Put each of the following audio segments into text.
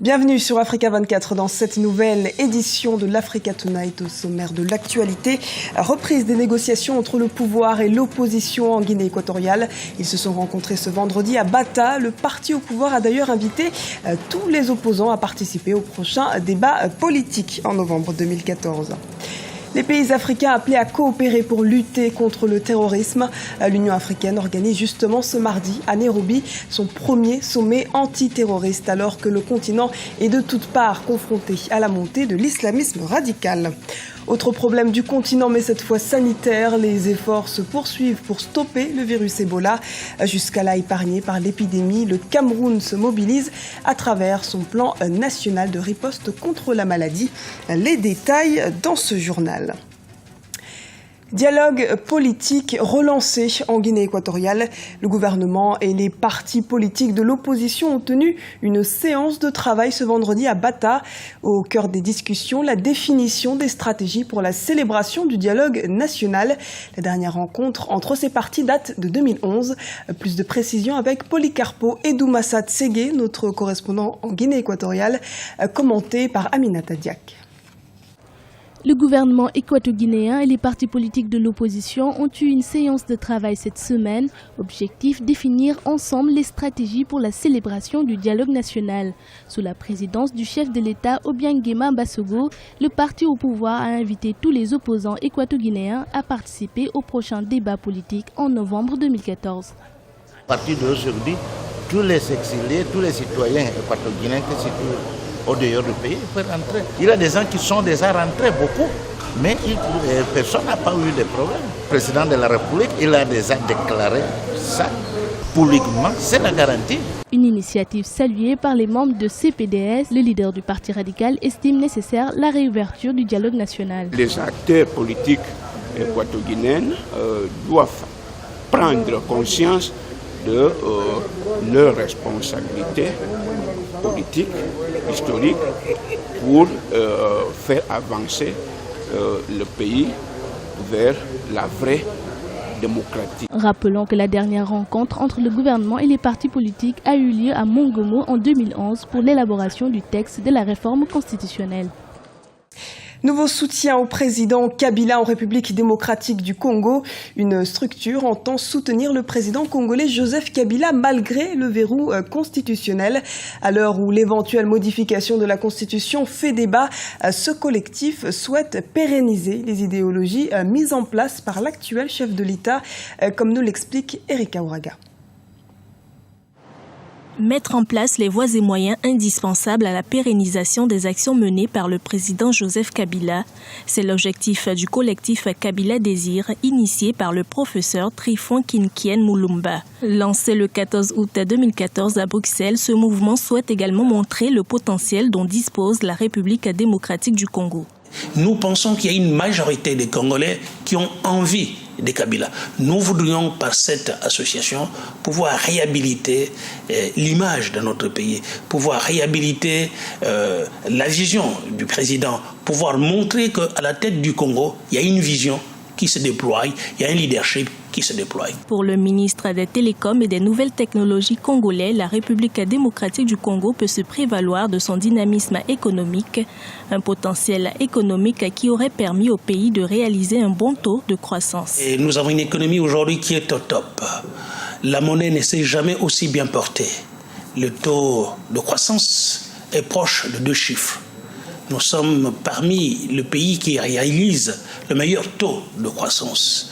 Bienvenue sur Africa 24 dans cette nouvelle édition de l'Africa Tonight. Au sommaire de l'actualité, reprise des négociations entre le pouvoir et l'opposition en Guinée équatoriale. Ils se sont rencontrés ce vendredi à Bata. Le parti au pouvoir a d'ailleurs invité tous les opposants à participer au prochain débat politique en novembre 2014. Les pays africains appelés à coopérer pour lutter contre le terrorisme. L'Union africaine organise justement ce mardi à Nairobi son premier sommet antiterroriste alors que le continent est de toutes parts confronté à la montée de l'islamisme radical. Autre problème du continent, mais cette fois sanitaire, les efforts se poursuivent pour stopper le virus Ebola. Jusqu'à là épargné par l'épidémie, le Cameroun se mobilise à travers son plan national de riposte contre la maladie. Les détails dans ce journal. Dialogue politique relancé en Guinée équatoriale. Le gouvernement et les partis politiques de l'opposition ont tenu une séance de travail ce vendredi à Bata. Au cœur des discussions, la définition des stratégies pour la célébration du dialogue national. La dernière rencontre entre ces partis date de 2011. Plus de précisions avec Policarpo Edoumassa Tsege, notre correspondant en Guinée équatoriale, commenté par Aminata Diak. Le gouvernement équato-guinéen et les partis politiques de l'opposition ont eu une séance de travail cette semaine. Objectif, définir ensemble les stratégies pour la célébration du dialogue national. Sous la présidence du chef de l'État Obiangema Basogo, le parti au pouvoir a invité tous les opposants équato-guinéens à participer au prochain débat politique en novembre 2014. À partir d'aujourd'hui, tous les exilés, tous les citoyens équato-guinéens qui se trouvent au dehors du pays, il faut rentrer. Il y a des gens qui sont déjà rentrés, beaucoup, mais personne n'a pas eu de problème. Le président de la République, il a déjà déclaré ça publiquement, c'est la garantie. Une initiative saluée par les membres de CPDS. Le leader du parti radical estime nécessaire la réouverture du dialogue national. Les acteurs politiques équato-guinéens doivent prendre conscience de leurs responsabilités politiques, historiques, pour faire avancer le pays vers la vraie démocratie. Rappelons que la dernière rencontre entre le gouvernement et les partis politiques a eu lieu à Mongomo en 2011 pour l'élaboration du texte de la réforme constitutionnelle. Nouveau soutien au président Kabila en République démocratique du Congo. Une structure entend soutenir le président congolais Joseph Kabila malgré le verrou constitutionnel. À l'heure où l'éventuelle modification de la Constitution fait débat, ce collectif souhaite pérenniser les idéologies mises en place par l'actuel chef de l'État, comme nous l'explique Erika Ouraga. Mettre en place les voies et moyens indispensables à la pérennisation des actions menées par le président Joseph Kabila. C'est l'objectif du collectif Kabila Désir, initié par le professeur Trifon Kinkien Moulumba. Lancé le 14 août 2014 à Bruxelles, ce mouvement souhaite également montrer le potentiel dont dispose la République démocratique du Congo. Nous pensons qu'il y a une majorité des Congolais qui ont envie de Kabila. Nous voudrions, par cette association, pouvoir réhabiliter l'image de notre pays, pouvoir réhabiliter la vision du président, pouvoir montrer qu'à la tête du Congo, il y a une vision qui se déploie, il y a un leadership qui se déploie. Pour le ministre des Télécoms et des Nouvelles Technologies congolais, la République démocratique du Congo peut se prévaloir de son dynamisme économique, un potentiel économique qui aurait permis au pays de réaliser un bon taux de croissance. Et nous avons une économie aujourd'hui qui est au top. La monnaie ne s'est jamais aussi bien portée. Le taux de croissance est proche de 2 chiffres. Nous sommes parmi les pays qui réalisent le meilleur taux de croissance.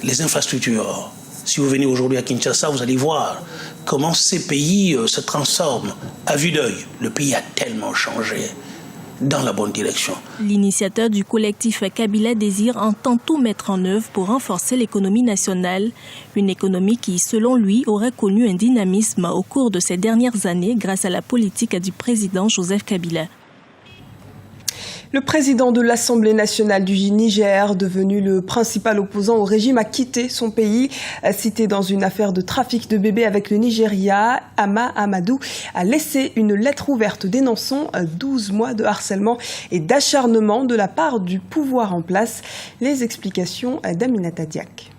Les infrastructures, si vous venez aujourd'hui à Kinshasa, vous allez voir comment ces pays se transforment à vue d'œil. Le pays a tellement changé dans la bonne direction. L'initiateur du collectif Kabila Désir entend tout mettre en œuvre pour renforcer l'économie nationale. Une économie qui, selon lui, aurait connu un dynamisme au cours de ces dernières années grâce à la politique du président Joseph Kabila. Le président de l'Assemblée nationale du Niger, devenu le principal opposant au régime, a quitté son pays. Cité dans une affaire de trafic de bébés avec le Nigeria, Ama Amadou a laissé une lettre ouverte dénonçant 12 mois de harcèlement et d'acharnement de la part du pouvoir en place. Les explications d'Aminata Diak.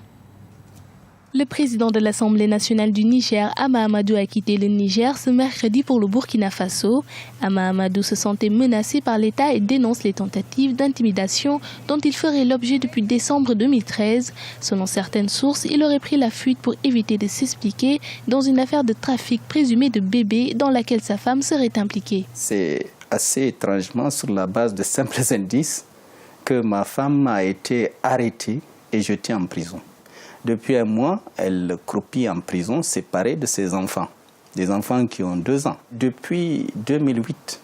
Le président de l'Assemblée nationale du Niger, Hama Amadou, a quitté le Niger ce mercredi pour le Burkina Faso. Hama Amadou se sentait menacé par l'État et dénonce les tentatives d'intimidation dont il ferait l'objet depuis décembre 2013. Selon certaines sources, il aurait pris la fuite pour éviter de s'expliquer dans une affaire de trafic présumé de bébés dans laquelle sa femme serait impliquée. C'est assez étrangement sur la base de simples indices que ma femme a été arrêtée et jetée en prison. Depuis un mois, elle croupit en prison séparée de ses enfants, des enfants qui ont 2 ans. Depuis 2008,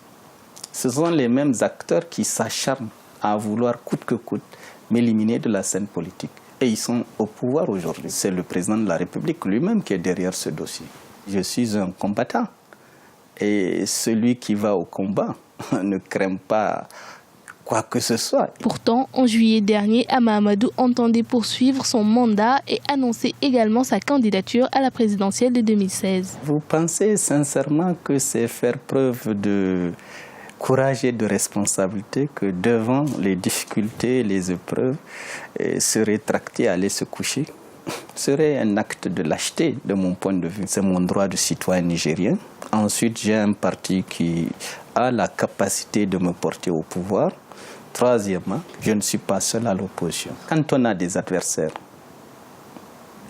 ce sont les mêmes acteurs qui s'acharnent à vouloir coûte que coûte m'éliminer de la scène politique. Et ils sont au pouvoir aujourd'hui. C'est le président de la République lui-même qui est derrière ce dossier. Je suis un combattant. Et celui qui va au combat ne craint pas quoi que ce soit. Pourtant, en juillet dernier, Hama Amadou entendait poursuivre son mandat et annoncer également sa candidature à la présidentielle de 2016. Vous pensez sincèrement que c'est faire preuve de courage et de responsabilité que devant les difficultés, les épreuves, se rétracter, aller se coucher serait un acte de lâcheté de mon point de vue. C'est mon droit de citoyen nigérien. Ensuite, j'ai un parti qui a la capacité de me porter au pouvoir. Troisièmement, je ne suis pas seul à l'opposition. Quand on a des adversaires,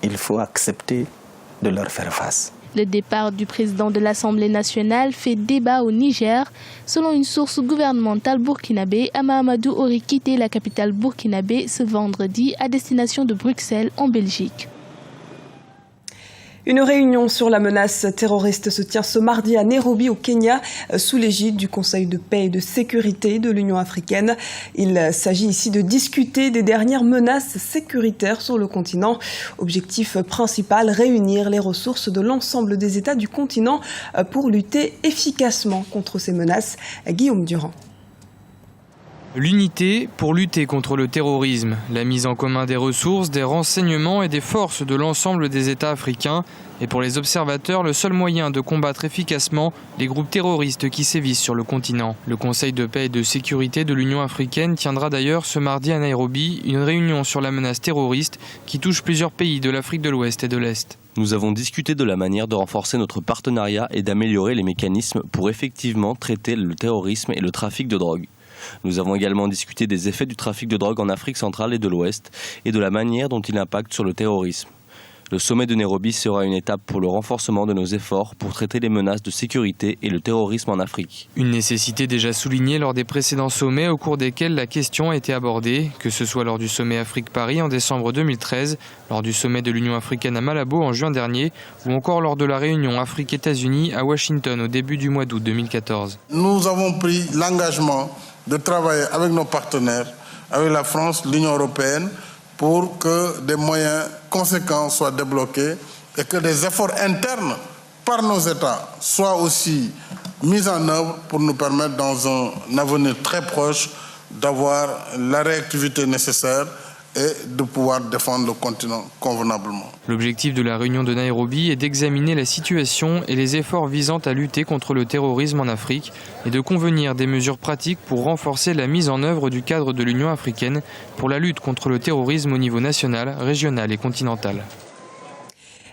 il faut accepter de leur faire face. Le départ du président de l'Assemblée nationale fait débat au Niger. Selon une source gouvernementale burkinabé, Hama Amadou aurait quitté la capitale burkinabé ce vendredi à destination de Bruxelles en Belgique. Une réunion sur la menace terroriste se tient ce mardi à Nairobi au Kenya sous l'égide du Conseil de paix et de sécurité de l'Union africaine. Il s'agit ici de discuter des dernières menaces sécuritaires sur le continent. Objectif principal, réunir les ressources de l'ensemble des États du continent pour lutter efficacement contre ces menaces. Guillaume Durand. L'unité pour lutter contre le terrorisme, la mise en commun des ressources, des renseignements et des forces de l'ensemble des États africains est pour les observateurs le seul moyen de combattre efficacement les groupes terroristes qui sévissent sur le continent. Le Conseil de paix et de sécurité de l'Union africaine tiendra d'ailleurs ce mardi à Nairobi une réunion sur la menace terroriste qui touche plusieurs pays de l'Afrique de l'Ouest et de l'Est. Nous avons discuté de la manière de renforcer notre partenariat et d'améliorer les mécanismes pour effectivement traiter le terrorisme et le trafic de drogue. Nous avons également discuté des effets du trafic de drogue en Afrique centrale et de l'Ouest et de la manière dont il impacte sur le terrorisme. Le sommet de Nairobi sera une étape pour le renforcement de nos efforts pour traiter les menaces de sécurité et le terrorisme en Afrique. Une nécessité déjà soulignée lors des précédents sommets au cours desquels la question a été abordée, que ce soit lors du sommet Afrique-Paris en décembre 2013, lors du sommet de l'Union africaine à Malabo en juin dernier ou encore lors de la réunion Afrique-États-Unis à Washington au début du mois d'août 2014. Nous avons pris l'engagement de travailler avec nos partenaires, avec la France, l'Union européenne, pour que des moyens conséquents soient débloqués et que des efforts internes par nos États soient aussi mis en œuvre pour nous permettre dans un avenir très proche d'avoir la réactivité nécessaire et de pouvoir défendre le continent convenablement. L'objectif de la réunion de Nairobi est d'examiner la situation et les efforts visant à lutter contre le terrorisme en Afrique et de convenir des mesures pratiques pour renforcer la mise en œuvre du cadre de l'Union africaine pour la lutte contre le terrorisme au niveau national, régional et continental.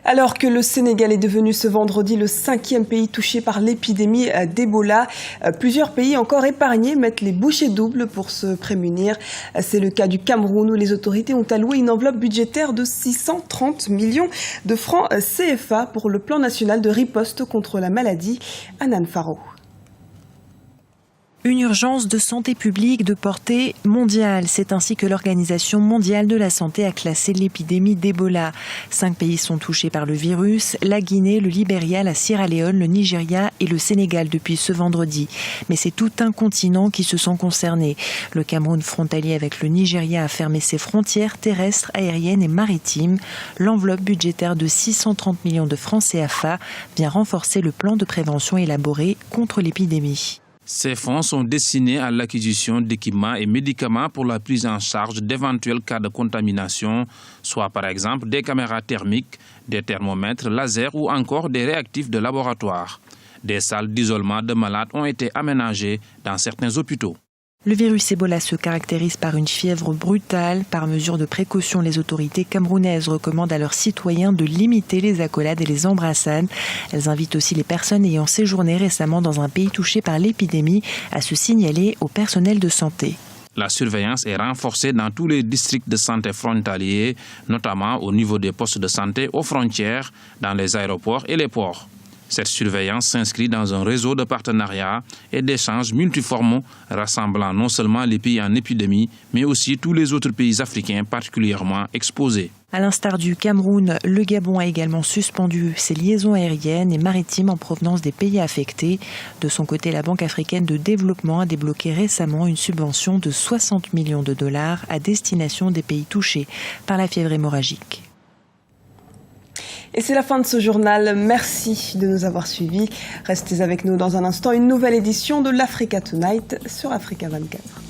Alors que le Sénégal est devenu ce vendredi le 5e pays touché par l'épidémie d'Ebola, plusieurs pays encore épargnés mettent les bouchées doubles pour se prémunir. C'est le cas du Cameroun où les autorités ont alloué une enveloppe budgétaire de 630 millions de francs CFA pour le plan national de riposte contre la maladie. Anan Faro. Une urgence de santé publique de portée mondiale. C'est ainsi que l'Organisation mondiale de la santé a classé l'épidémie d'Ebola. 5 pays sont touchés par le virus, la Guinée, le Libéria, la Sierra Leone, le Nigeria et le Sénégal depuis ce vendredi. Mais c'est tout un continent qui se sent concerné. Le Cameroun, frontalier avec le Nigeria, a fermé ses frontières terrestres, aériennes et maritimes. L'enveloppe budgétaire de 630 millions de francs CFA vient renforcer le plan de prévention élaboré contre l'épidémie. Ces fonds sont destinés à l'acquisition d'équipements et médicaments pour la prise en charge d'éventuels cas de contamination, soit par exemple des caméras thermiques, des thermomètres, lasers ou encore des réactifs de laboratoire. Des salles d'isolement de malades ont été aménagées dans certains hôpitaux. Le virus Ebola se caractérise par une fièvre brutale. Par mesure de précaution, les autorités camerounaises recommandent à leurs citoyens de limiter les accolades et les embrassades. Elles invitent aussi les personnes ayant séjourné récemment dans un pays touché par l'épidémie à se signaler au personnel de santé. La surveillance est renforcée dans tous les districts de santé frontaliers, notamment au niveau des postes de santé aux frontières, dans les aéroports et les ports. Cette surveillance s'inscrit dans un réseau de partenariats et d'échanges multiformes rassemblant non seulement les pays en épidémie, mais aussi tous les autres pays africains particulièrement exposés. À l'instar du Cameroun, le Gabon a également suspendu ses liaisons aériennes et maritimes en provenance des pays affectés. De son côté, la Banque africaine de développement a débloqué récemment une subvention de 60 millions de dollars à destination des pays touchés par la fièvre hémorragique. Et c'est la fin de ce journal. Merci de nous avoir suivis. Restez avec nous dans un instant. Une nouvelle édition de l'Africa Tonight sur Africa 24.